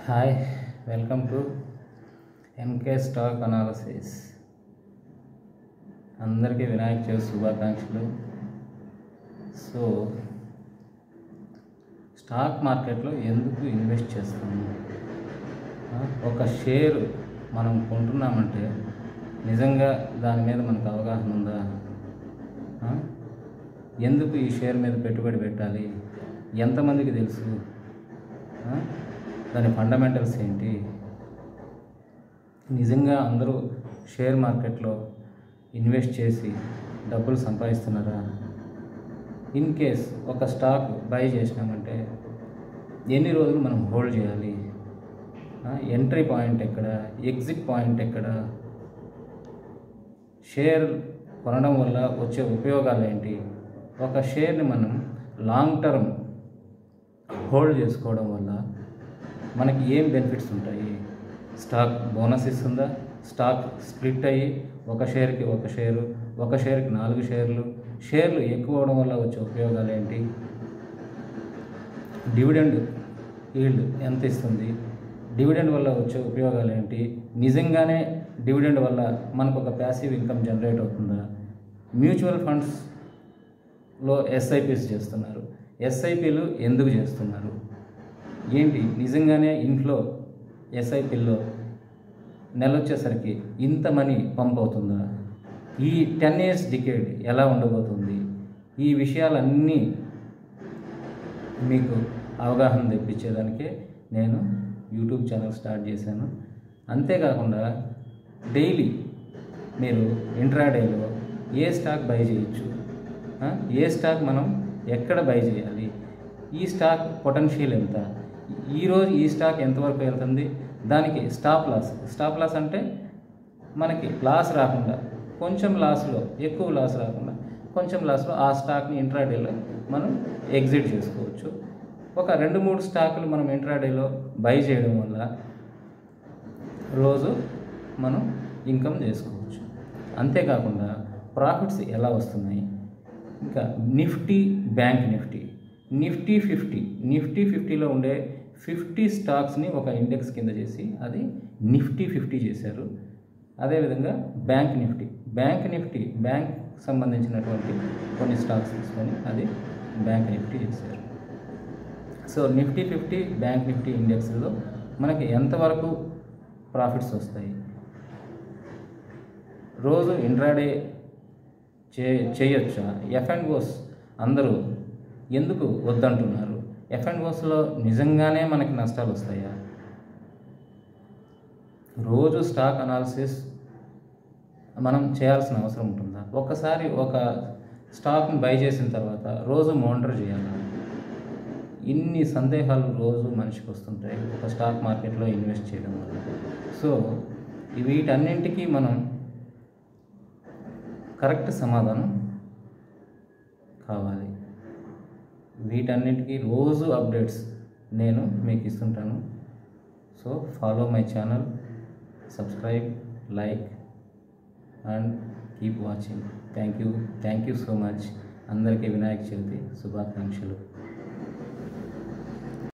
Hi, welcome to MK stock analysis. అందరికీ వినాయక చవితి శుభాకాంక్షలు. So stock మార్కెట్లో ఎందుకు ఇన్వెస్ట్ చేస్తాము? ఒక షేర్ మనం కొంటున్నామంటే నిజంగా దాని మీద మనకు అవగాహన ఉందా? ఎందుకు ఈ షేర్ మీద పెట్టుబడి పెట్టాలి? ఎంతమందికి తెలుసు? దాని ఫండమెంటల్స్ ఏంటి? నిజంగా అందరూ షేర్ మార్కెట్లో ఇన్వెస్ట్ చేసి డబ్బులు సంపాదిస్తున్నారా? ఇన్ కేస్ ఒక స్టాక్ బై చేసినామంటే ఎన్ని రోజులు మనం హోల్డ్ చేయాలి? ఎంట్రీ పాయింట్ ఎక్కడ? ఎగ్జిట్ పాయింట్ ఎక్కడ? షేర్ కొనడం వల్ల వచ్చే ఉపయోగాలు ఏంటి? ఒక షేర్ని మనం లాంగ్ టర్మ్ హోల్డ్ చేసుకోవడం వల్ల మనకి ఏం బెనిఫిట్స్ ఉంటాయి? స్టాక్ బోనస్ ఇస్తుందా? స్టాక్ స్ప్లిట్ అయ్యి ఒక షేర్కి 4 షేర్లు ఎక్కువ అవడం వల్ల వచ్చే ఉపయోగాలు ఏంటి? డివిడెండ్ ఈల్డ్ ఎంత ఇస్తుంది? డివిడెండ్ వల్ల వచ్చే ఉపయోగాలు ఏంటి? నిజంగానే డివిడెండ్ వల్ల మనకు ఒక ప్యాసివ్ ఇన్కమ్ జనరేట్ అవుతుందా? మ్యూచువల్ ఫండ్స్లో ఎస్ఐపిస్ చేస్తున్నారు. ఎస్ఐపిలు ఎందుకు చేస్తున్నారు? ఏంటి నిజంగానే ఇంట్లో ఎస్ఐపిల్లో నెల వచ్చేసరికి ఇంత మనీ పంప్ అవుతుందా? ఈ 10 years డికేడ్ ఎలా ఉండబోతుంది? ఈ విషయాలన్నీ మీకు అవగాహన తెప్పించేదానికే నేను యూట్యూబ్ ఛానల్ స్టార్ట్ చేశాను. అంతేకాకుండా డైలీ మీరు ఇంట్రాడేలో ఏ స్టాక్ బై చేయొచ్చు, ఏ స్టాక్ మనం ఎక్కడ బై చేయాలి, ఈ స్టాక్ పొటెన్షియల్ ఎంత, ఈరోజు ఈ స్టాక్ ఎంతవరకు వెళ్తుంది, దానికి స్టాప్ లాస్ అంటే మనకి లాస్ రాకుండా కొంచెం లాస్లో, ఎక్కువ లాస్ రాకుండా కొంచెం లాస్లో ఆ స్టాక్ని ఇంట్రాడేలో మనం ఎగ్జిట్ చేసుకోవచ్చు. ఒక 2-3 స్టాకులు మనం ఇంట్రాడేలో బై చేయడం వల్ల రోజు మనం ఇన్కమ్ చేసుకోవచ్చు. అంతేకాకుండా ప్రాఫిట్స్ ఎలా వస్తున్నాయి? ఇంకా నిఫ్టీ, బ్యాంక్ నిఫ్టీ 50లో ఉండే 50 స్టాక్స్ని ఒక ఇండెక్స్ కింద చేసి అది నిఫ్టీ 50 చేశారు. అదేవిధంగా బ్యాంక్ నిఫ్టీ బ్యాంక్ సంబంధించినటువంటి కొన్ని స్టాక్స్ తీసుకొని అది బ్యాంక్ నిఫ్టీ చేశారు. సో నిఫ్టీ 50, బ్యాంక్ నిఫ్టీ ఇండెక్స్లో మనకి ఎంతవరకు ప్రాఫిట్స్ వస్తాయి? రోజు ఇంట్రాడే చేయొచ్చా? ఎఫ్&ఓస్ అందరూ ఎందుకు వద్దంటున్నారు? ఎఫ్&ఓస్లో నిజంగానే మనకి నష్టాలు వస్తాయా? రోజు స్టాక్ అనాలిసిస్ మనం చేయాల్సిన అవసరం ఉంటుందా? ఒకసారి ఒక స్టాక్ని బై చేసిన తర్వాత రోజు మానిటర్ చేయాలా? ఇన్ని సందేహాలు రోజు మనిషికి వస్తుంటాయి ఒక స్టాక్ మార్కెట్లో ఇన్వెస్ట్ చేయడం వల్ల. సో వీటన్నింటికీ మనం కరెక్ట్ సమాధానం కావాలి. వీటన్నిటికీ రోజు అప్డేట్స్ నేను మీకు ఇస్తుంటాను. So follow my channel, subscribe, like and keep watching. Thank you so much. అందరికీ వినాయక చవితి శుభాకాంక్షలు.